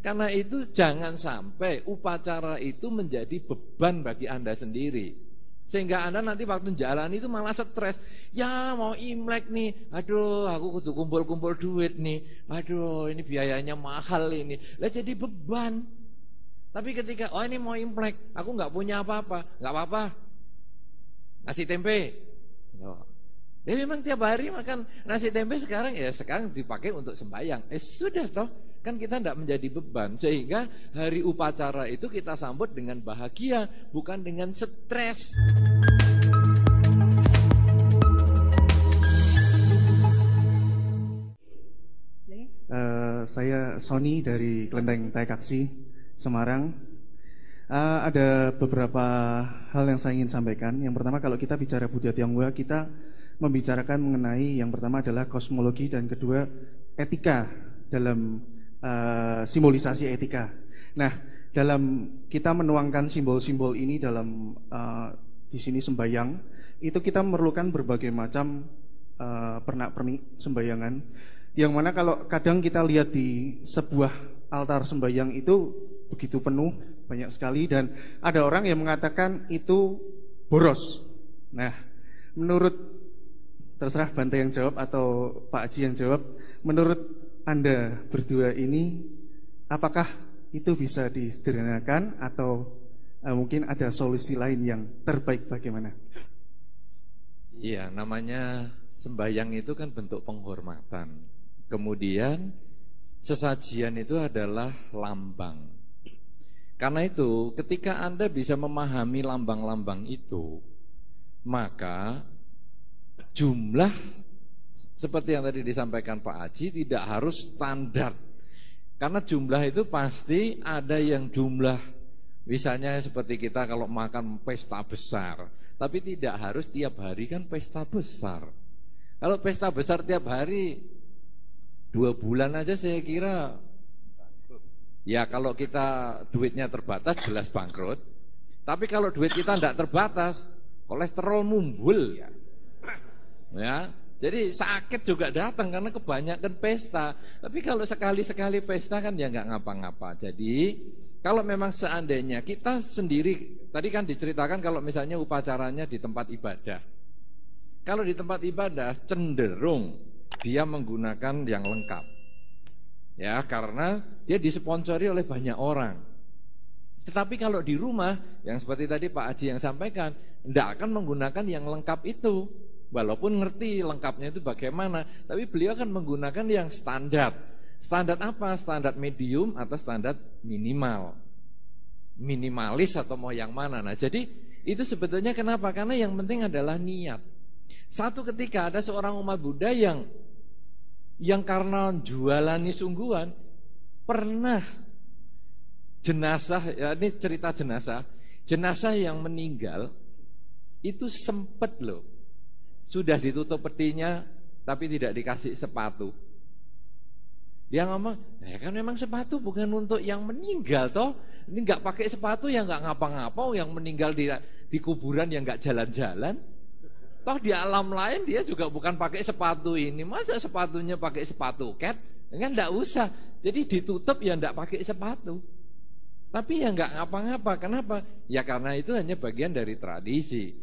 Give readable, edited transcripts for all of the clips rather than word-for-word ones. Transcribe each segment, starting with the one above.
Karena itu jangan sampai upacara itu menjadi beban bagi Anda sendiri. Sehingga Anda nanti waktu jalan itu malah stres. Ya mau Imlek nih, aduh aku kudu kumpul-kumpul duit nih. Aduh ini biayanya mahal ini. Lah jadi beban. Tapi ketika oh ini mau Imlek, aku nggak punya apa-apa, nggak apa-apa. Nasi tempe. Ya memang tiap hari makan nasi tempe sekarang dipakai untuk sembahyang. Sudah toh. Kan kita tidak menjadi beban. Sehingga hari upacara itu kita sambut dengan bahagia, bukan dengan stres. Saya Sony dari Kelenteng Taikaksi, Semarang. Ada beberapa hal yang saya ingin sampaikan. Yang pertama, kalau kita bicara budaya Tionghoa, kita membicarakan mengenai yang pertama adalah kosmologi dan kedua etika dalam simbolisasi etika. Nah, dalam kita menuangkan simbol-simbol ini dalam di sini sembahyang, itu kita memerlukan berbagai macam pernak-pernik sembayangan. Yang mana kalau kadang kita lihat di sebuah altar sembahyang itu begitu penuh, banyak sekali, dan ada orang yang mengatakan itu boros. Nah, menurut, terserah Bante yang jawab atau Pak Haji yang jawab, menurut Anda berdua ini, apakah itu bisa disederhanakan atau mungkin ada solusi lain yang terbaik bagaimana? Iya, namanya sembahyang itu kan bentuk penghormatan. Kemudian sesajian itu adalah lambang. Karena itu ketika Anda bisa memahami lambang-lambang itu, maka jumlah seperti yang tadi disampaikan Pak Haji tidak harus standar. Karena jumlah itu pasti ada yang jumlah, misalnya seperti kita kalau makan pesta besar, tapi tidak harus tiap hari kan pesta besar. Kalau pesta besar tiap hari 2 bulan aja saya kira, ya kalau kita duitnya terbatas jelas bangkrut. Tapi kalau duit kita tidak terbatas, kolesterol mumbul ya. Jadi sakit juga datang karena kebanyakan pesta. Tapi kalau sekali-sekali pesta kan ya nggak ngapa-ngapa. Jadi kalau memang seandainya kita sendiri, tadi kan diceritakan kalau misalnya upacaranya di tempat ibadah. Kalau di tempat ibadah cenderung dia menggunakan yang lengkap. Ya, karena dia disponsori oleh banyak orang. Tetapi kalau di rumah, yang seperti tadi Pak Haji yang sampaikan, tidak akan menggunakan yang lengkap itu. Walaupun ngerti lengkapnya itu bagaimana, tapi beliau akan menggunakan yang standar. Standar apa? Standar medium atau standar minimal. Minimalis atau mau yang mana. Nah, jadi itu sebetulnya kenapa? Karena yang penting adalah niat. Satu ketika ada seorang umat Buddha yang karena jualannya sungguhan, pernah jenazah, ya ini cerita jenazah yang meninggal itu sempet loh. Sudah ditutup petinya tapi tidak dikasih sepatu. Dia ngomong, ya kan memang sepatu bukan untuk yang meninggal toh. Ini nggak pakai sepatu ya nggak ngapa-ngapa. Yang meninggal di kuburan yang nggak jalan-jalan. Toh di alam lain dia juga bukan pakai sepatu ini. Masa sepatunya pakai sepatu cat? Kan nggak usah. Jadi ditutup ya nggak pakai sepatu. Tapi ya nggak ngapa-ngapa. Kenapa? Ya karena itu hanya bagian dari tradisi.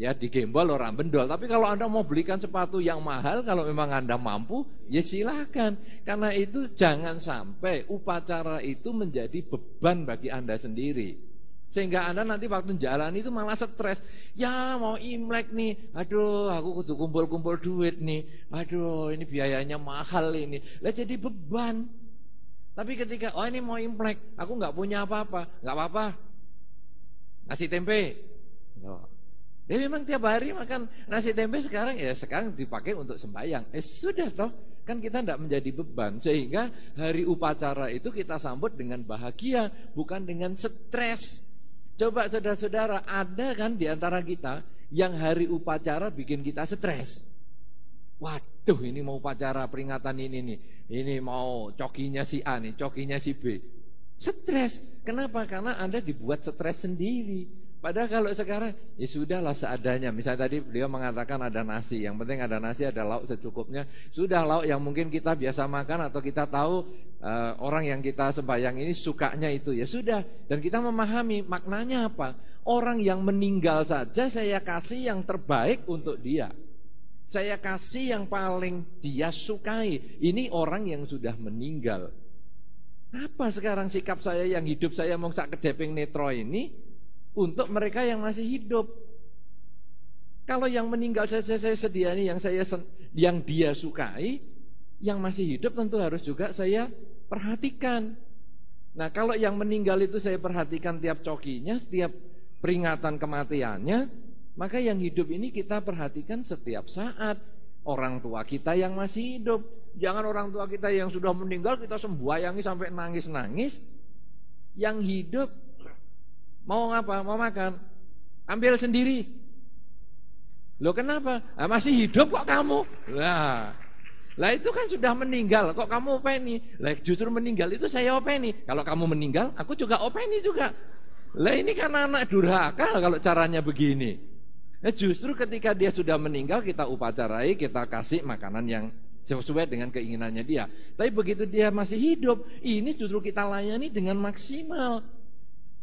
Ya digembol orang bendol. Tapi kalau Anda mau belikan sepatu yang mahal, kalau memang Anda mampu, ya silakan. Karena itu jangan sampai upacara itu menjadi beban bagi Anda sendiri. Sehingga Anda nanti waktu jalan itu malah stres. Ya mau Imlek nih, aduh aku kudu kumpul-kumpul duit nih. Aduh ini biayanya mahal ini. Lah jadi beban. Tapi ketika oh ini mau Imlek, aku nggak punya apa-apa, nggak apa-apa. Nasi tempe. Ya memang tiap hari makan nasi tempe sekarang dipakai untuk sembahyang. Sudah toh, kan kita tidak menjadi beban. Sehingga hari upacara itu kita sambut dengan bahagia, bukan dengan stres. Coba saudara-saudara, ada kan di antara kita yang hari upacara bikin kita stres. Waduh, ini mau upacara peringatan ini nih. Ini mau cokinya si A nih, cokinya si B. Stres. Kenapa? Karena Anda dibuat stres sendiri. Padahal kalau sekarang ya sudahlah seadanya. Misalnya tadi beliau mengatakan ada nasi, yang penting ada nasi, ada lauk secukupnya. Sudah lauk yang mungkin kita biasa makan atau kita tahu orang yang kita sembahyang ini sukanya itu, ya sudah. Dan kita memahami maknanya apa. Orang yang meninggal saja saya kasih yang terbaik untuk dia. Saya kasih yang paling dia sukai. Ini orang yang sudah meninggal. Apa sekarang sikap saya yang hidup saya mau sak kedeping netro ini untuk mereka yang masih hidup? Kalau yang meninggal saja saya sediani yang dia sukai, yang masih hidup tentu harus juga saya perhatikan. Nah, kalau yang meninggal itu saya perhatikan tiap cokinya, setiap peringatan kematiannya, maka yang hidup ini kita perhatikan setiap saat. Orang tua kita yang masih hidup, jangan orang tua kita yang sudah meninggal kita sembayangi sampai nangis-nangis. Yang hidup mau apa? Mau makan, ambil sendiri. Loh kenapa? Masih hidup kok kamu? Lah itu kan sudah meninggal, kok kamu openi? Lah justru meninggal itu saya openi. Kalau kamu meninggal, aku juga openi juga. Lah ini kan anak durhaka kalau caranya begini. Justru ketika dia sudah meninggal kita upacarai, kita kasih makanan yang sesuai dengan keinginannya dia. Tapi begitu dia masih hidup, ini justru kita layani dengan maksimal.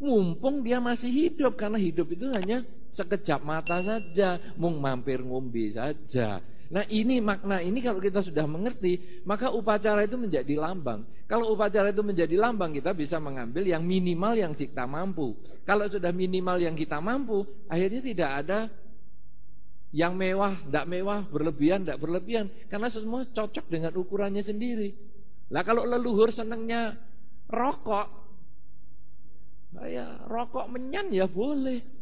Mumpung dia masih hidup, karena hidup itu hanya sekejap mata saja, mung mampir ngombe saja. Nah ini makna ini kalau kita sudah mengerti, maka upacara itu menjadi lambang. Kalau upacara itu menjadi lambang, kita bisa mengambil yang minimal yang kita mampu. Kalau sudah minimal yang kita mampu, akhirnya tidak ada yang mewah, tidak mewah, berlebihan, tidak berlebihan. Karena semua cocok dengan ukurannya sendiri. Lah kalau leluhur senangnya rokok, ya rokok menyan ya boleh.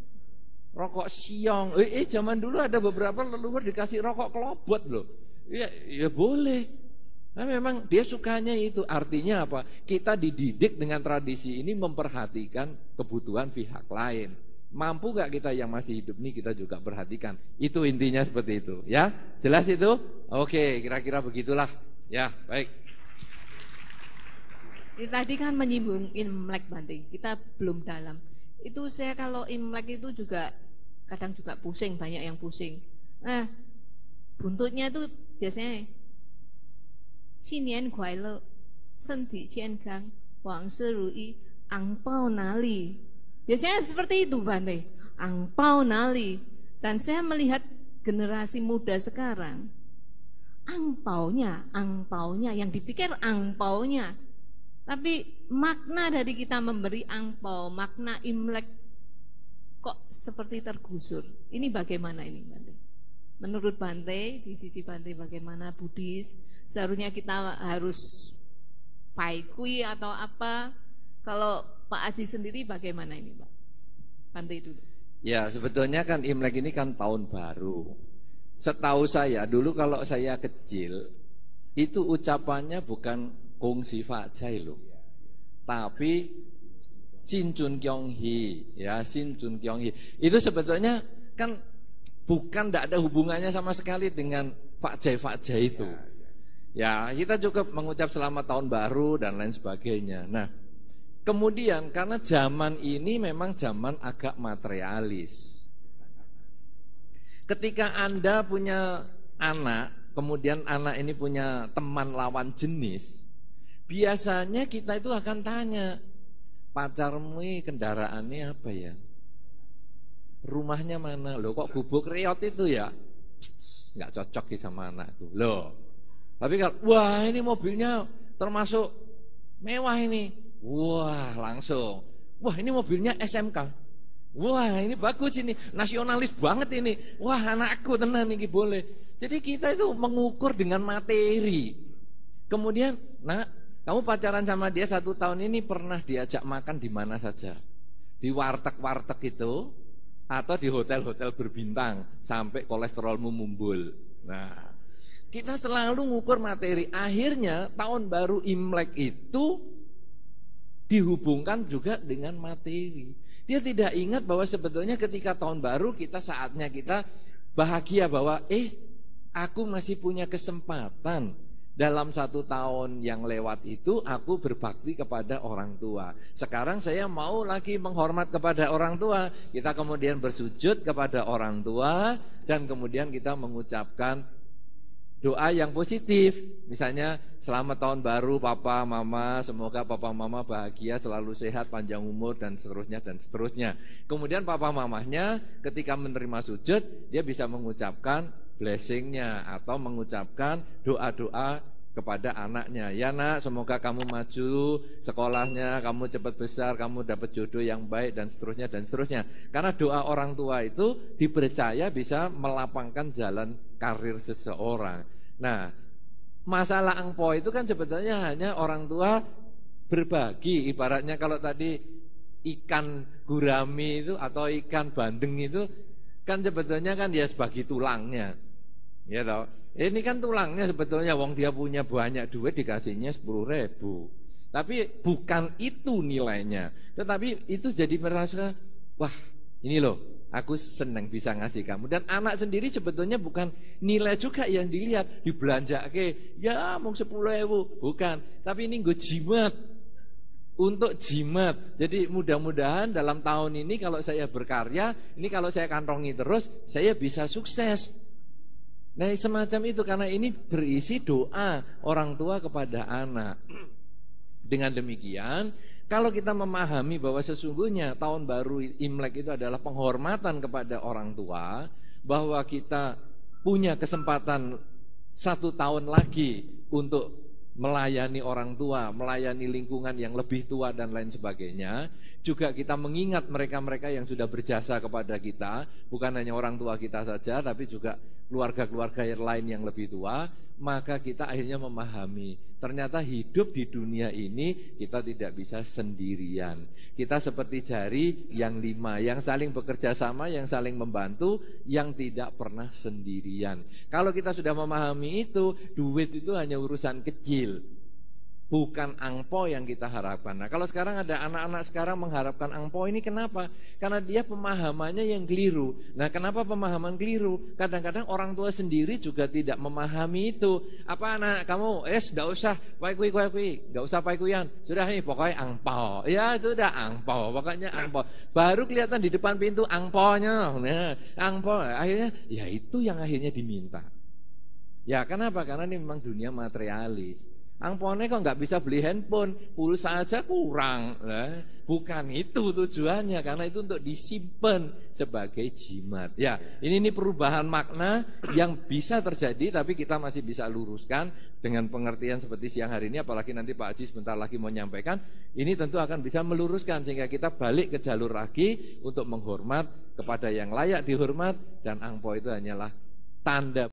Rokok siong, zaman dulu ada beberapa leluhur dikasih rokok kelobot loh. Ya boleh. Nah memang dia sukanya itu. Artinya apa? Kita dididik dengan tradisi ini memperhatikan kebutuhan pihak lain. Mampu gak kita yang masih hidup ini kita juga perhatikan. Itu intinya seperti itu. Ya, jelas itu? Oke, kira-kira begitulah. Ya, baik. Tadi kan menyinggung Imlek Bante. Kita belum dalam. Itu saya kalau Imlek itu juga kadang juga pusing, banyak yang pusing. Nah, buntutnya itu biasanya Xinian Kuaile, Senti Ciengang, Wang Serui, Angpao Nali. Biasanya seperti itu Bante, Angpao Nali. Dan saya melihat generasi muda sekarang, angpaunya yang dipikir angpaunya. Tapi makna dari kita memberi angpau, makna Imlek kok seperti tergusur. Ini bagaimana ini Bante? Menurut Bante, di sisi Bante bagaimana Buddhis? Seharusnya kita harus paikui atau apa? Kalau Pak Aji sendiri bagaimana ini Pak? Bante dulu. Ya sebetulnya kan Imlek ini kan tahun baru. Setahu saya dulu kalau saya kecil, itu ucapannya bukan Gongxi Fa Cai loh, tapi Xin Chun Kyong Hee, ya Xin Chun Kyong Hee. Itu sebetulnya kan bukan, tidak ada hubungannya sama sekali dengan Pak Jai itu. Ya kita cukup mengucap selamat tahun baru dan lain sebagainya. Nah kemudian karena zaman ini memang zaman agak materialis. Ketika Anda punya anak, kemudian anak ini punya teman lawan jenis, biasanya kita itu akan tanya, pacarmu kendaraannya apa ya? Rumahnya mana? Loh kok gubuk reot itu ya? Nggak cocok sih sama anakku. Loh. Tapi kalau wah ini mobilnya termasuk mewah ini. Wah langsung. Wah ini mobilnya SMK. Wah ini bagus ini, nasionalis banget ini. Wah anakku tenan ini boleh. Jadi kita itu mengukur dengan materi. Kemudian, nak, kamu pacaran sama dia 1 tahun ini pernah diajak makan di mana saja? Di warteg-warteg itu atau di hotel-hotel berbintang sampai kolesterolmu mumbul. Nah, kita selalu mengukur materi. Akhirnya tahun baru Imlek itu dihubungkan juga dengan materi. Dia tidak ingat bahwa sebetulnya ketika tahun baru kita saatnya kita bahagia bahwa aku masih punya kesempatan. Dalam 1 tahun yang lewat itu aku berbakti kepada orang tua. Sekarang saya mau lagi menghormat kepada orang tua. Kita kemudian bersujud kepada orang tua dan kemudian kita mengucapkan doa yang positif. Misalnya selamat tahun baru papa mama, semoga papa mama bahagia, selalu sehat, panjang umur dan seterusnya dan seterusnya. Kemudian papa mamahnya ketika menerima sujud dia bisa mengucapkan blessingnya atau mengucapkan doa-doa kepada anaknya. Ya nak, semoga kamu maju sekolahnya, kamu cepat besar, kamu dapat jodoh yang baik dan seterusnya dan seterusnya. Karena doa orang tua itu dipercaya bisa melapangkan jalan karir seseorang. Nah, masalah angpo itu kan sebetulnya hanya orang tua berbagi. Ibaratnya kalau tadi ikan gurami itu atau ikan bandeng itu kan sebetulnya kan dia sebagai tulangnya. Ya toh. Ini kan tulangnya sebetulnya, wong dia punya banyak duit dikasihnya 10.000. Tapi bukan itu nilainya. Tetapi itu jadi merasa, wah ini loh, aku senang bisa ngasih kamu. Dan anak sendiri sebetulnya bukan nilai juga yang dilihat, dibelanja ke, ya mau 10.000, bukan. Tapi ini gue jimat, untuk jimat. Jadi mudah-mudahan dalam tahun ini kalau saya berkarya, ini kalau saya kantongi terus, saya bisa sukses. Nah semacam itu, karena ini berisi doa orang tua kepada anak. Dengan demikian, kalau kita memahami bahwa sesungguhnya tahun baru Imlek itu adalah penghormatan kepada orang tua, bahwa kita punya kesempatan 1 tahun lagi untuk melayani orang tua, melayani lingkungan yang lebih tua dan lain sebagainya. Juga kita mengingat mereka-mereka yang sudah berjasa kepada kita, bukan hanya orang tua kita saja, tapi juga keluarga-keluarga yang lain yang lebih tua. Maka kita akhirnya memahami, ternyata hidup di dunia ini kita tidak bisa sendirian. Kita seperti jari yang 5, yang saling bekerja sama, yang saling membantu, yang tidak pernah sendirian. Kalau kita sudah memahami itu, duit itu hanya urusan kecil, bukan angpo yang kita harapkan. Nah kalau sekarang ada anak-anak sekarang mengharapkan angpo, ini kenapa? Karena dia pemahamannya yang keliru. Nah kenapa pemahaman keliru? Kadang-kadang orang tua sendiri juga tidak memahami itu. Apa anak kamu, gak usah gak usah paikuyan, sudah nih pokoknya angpo. Ya sudah angpo, pokoknya angpo. Baru kelihatan di depan pintu angponya. Nah angpo, akhirnya ya itu yang akhirnya diminta. Ya kenapa? Karena ini memang dunia materialis. Angpone kok nggak bisa beli handphone, pulsa aja kurang. Bukan itu tujuannya, karena itu untuk disimpan sebagai jimat. Ya, ini perubahan makna yang bisa terjadi, tapi kita masih bisa luruskan dengan pengertian seperti siang hari ini. Apalagi nanti Pak Haji sebentar lagi mau menyampaikan, ini tentu akan bisa meluruskan sehingga kita balik ke jalur lagi untuk menghormat kepada yang layak dihormat, dan angpo itu hanyalah tanda